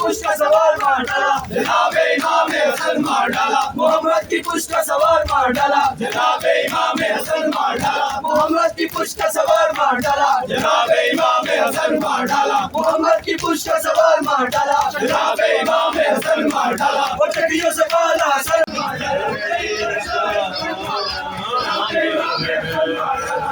पुश्त का सवार मार डाला, जनाब इमाम हसन मार डाला, मोहम्मद की पुश्त का सवार मार डाला, जनाब इमाम हसन मार डाला, मोहम्मद की पुश्त का सवार मार डाला, जनाब इमाम हसन मार डाला, मोहम्मद की पुश्त का सवार मार डाला, जनाब इमाम हसन मार डाला, वो टकियों से पाला हसन मार डाला, जनाब इमाम हसन मार डाला,